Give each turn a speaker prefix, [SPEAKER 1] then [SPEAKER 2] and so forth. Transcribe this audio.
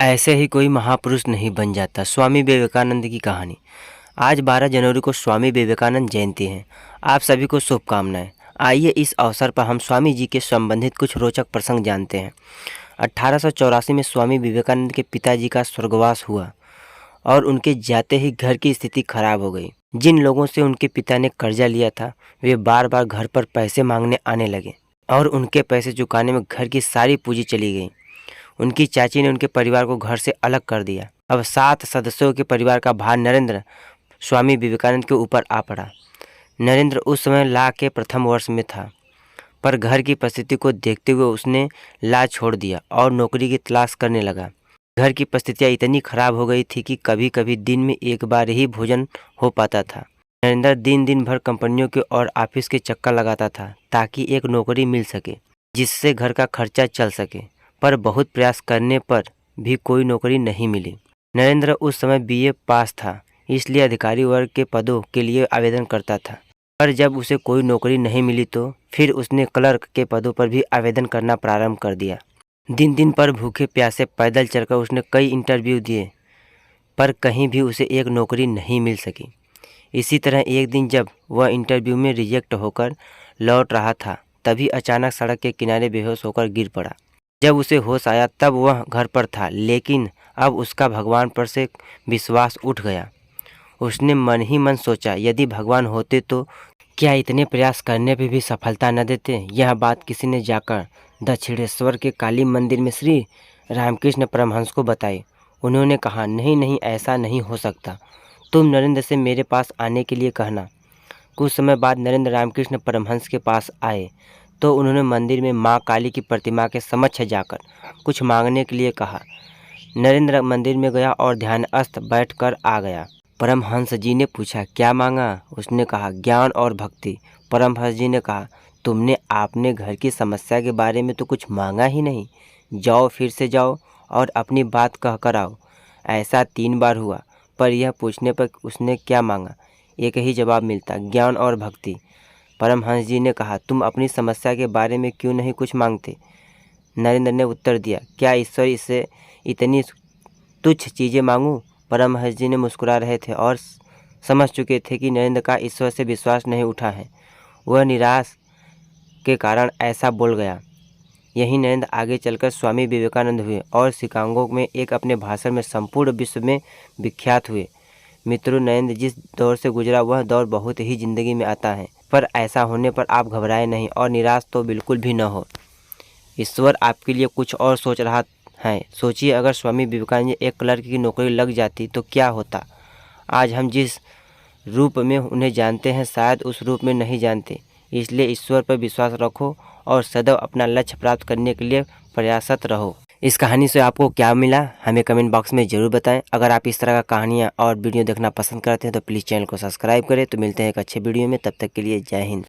[SPEAKER 1] ऐसे ही कोई महापुरुष नहीं बन जाता। स्वामी विवेकानंद की कहानी। आज 12 जनवरी को स्वामी विवेकानंद जयंती है। आप सभी को शुभकामनाएं। आइए इस अवसर पर हम स्वामी जी के संबंधित कुछ रोचक प्रसंग जानते हैं। 1884 में स्वामी विवेकानंद के पिताजी का स्वर्गवास हुआ और उनके जाते ही घर की स्थिति खराब हो गई। जिन लोगों से उनके पिता ने कर्जा लिया था वे बार बार घर पर पैसे मांगने आने लगे और उनके पैसे चुकाने में घर की सारी पूंजी चली गई। उनकी चाची ने उनके परिवार को घर से अलग कर दिया। अब 7 सदस्यों के परिवार का भार नरेंद्र स्वामी विवेकानंद के ऊपर आ पड़ा। नरेंद्र उस समय लॉ के प्रथम वर्ष में था, पर घर की परिस्थिति को देखते हुए उसने लॉ छोड़ दिया और नौकरी की तलाश करने लगा। घर की परिस्थितियाँ इतनी खराब हो गई थी कि कभी कभी दिन में एक बार ही भोजन हो पाता था। नरेंद्र दिन भर कंपनियों के और ऑफिस के चक्कर लगाता था ताकि एक नौकरी मिल सके जिससे घर का खर्चा चल सके, पर बहुत प्रयास करने पर भी कोई नौकरी नहीं मिली। नरेंद्र उस समय बीए पास था, इसलिए अधिकारी वर्ग के पदों के लिए आवेदन करता था, पर जब उसे कोई नौकरी नहीं मिली तो फिर उसने क्लर्क के पदों पर भी आवेदन करना प्रारंभ कर दिया। दिन पर भूखे प्यासे पैदल चलकर उसने कई इंटरव्यू दिए, पर कहीं भी उसे एक नौकरी नहीं मिल सकी। इसी तरह एक दिन जब वह इंटरव्यू में रिजेक्ट होकर लौट रहा था, तभी अचानक सड़क के किनारे बेहोश होकर गिर पड़ा। जब उसे होश आया तब वह घर पर था, लेकिन अब उसका भगवान पर से विश्वास उठ गया। उसने मन ही मन सोचा, यदि भगवान होते तो क्या इतने प्रयास करने पे भी सफलता न देते। यह बात किसी ने जाकर दक्षिणेश्वर के काली मंदिर में श्री रामकृष्ण परमहंस को बताई। उन्होंने कहा, नहीं ऐसा नहीं हो सकता, तुम नरेंद्र से मेरे पास आने के लिए कहना। कुछ समय बाद नरेंद्र रामकृष्ण परमहंस के पास आए तो उन्होंने मंदिर में माँ काली की प्रतिमा के समक्ष जाकर कुछ मांगने के लिए कहा। नरेंद्र मंदिर में गया और ध्यानस्थ बैठकर आ गया। परमहंस जी ने पूछा, क्या मांगा? उसने कहा, ज्ञान और भक्ति। परमहंस जी ने कहा, तुमने आपने घर की समस्या के बारे में तो कुछ मांगा ही नहीं। जाओ, फिर से जाओ और अपनी बात कह कर आओ। ऐसा 3 बार हुआ, पर यह पूछने पर उसने क्या मांगा, एक ही जवाब मिलता, ज्ञान और भक्ति। परमहंस जी ने कहा, तुम अपनी समस्या के बारे में क्यों नहीं कुछ मांगते? नरेंद्र ने उत्तर दिया, क्या ईश्वर इससे इतनी तुच्छ चीज़ें मांगूं? परमहंस जी ने मुस्कुरा रहे थे और समझ चुके थे कि नरेंद्र का ईश्वर से विश्वास नहीं उठा है। वह निराश के कारण ऐसा बोल गया। यही नरेंद्र आगे चलकर स्वामी विवेकानंद हुए और शिकागो में एक अपने भाषण में संपूर्ण विश्व में विख्यात हुए। मित्रों, नरेंद्र जिस दौर से गुजरा वह दौर बहुत ही जिंदगी में आता है, पर ऐसा होने पर आप घबराएं नहीं और निराश तो बिल्कुल भी न हो। ईश्वर आपके लिए कुछ और सोच रहा है। सोचिए, अगर स्वामी विवेकानंद एक क्लर्क की नौकरी लग जाती तो क्या होता। आज हम जिस रूप में उन्हें जानते हैं शायद उस रूप में नहीं जानते। इसलिए ईश्वर पर विश्वास रखो और सदैव अपना लक्ष्य प्राप्त करने के लिए प्रयासरत रहो। इस कहानी से आपको क्या मिला हमें कमेंट बॉक्स में ज़रूर बताएं। अगर आप इस तरह का कहानियाँ और वीडियो देखना पसंद करते हैं तो प्लीज़ चैनल को सब्सक्राइब करें। तो मिलते हैं एक अच्छे वीडियो में, तब तक के लिए जय हिंद।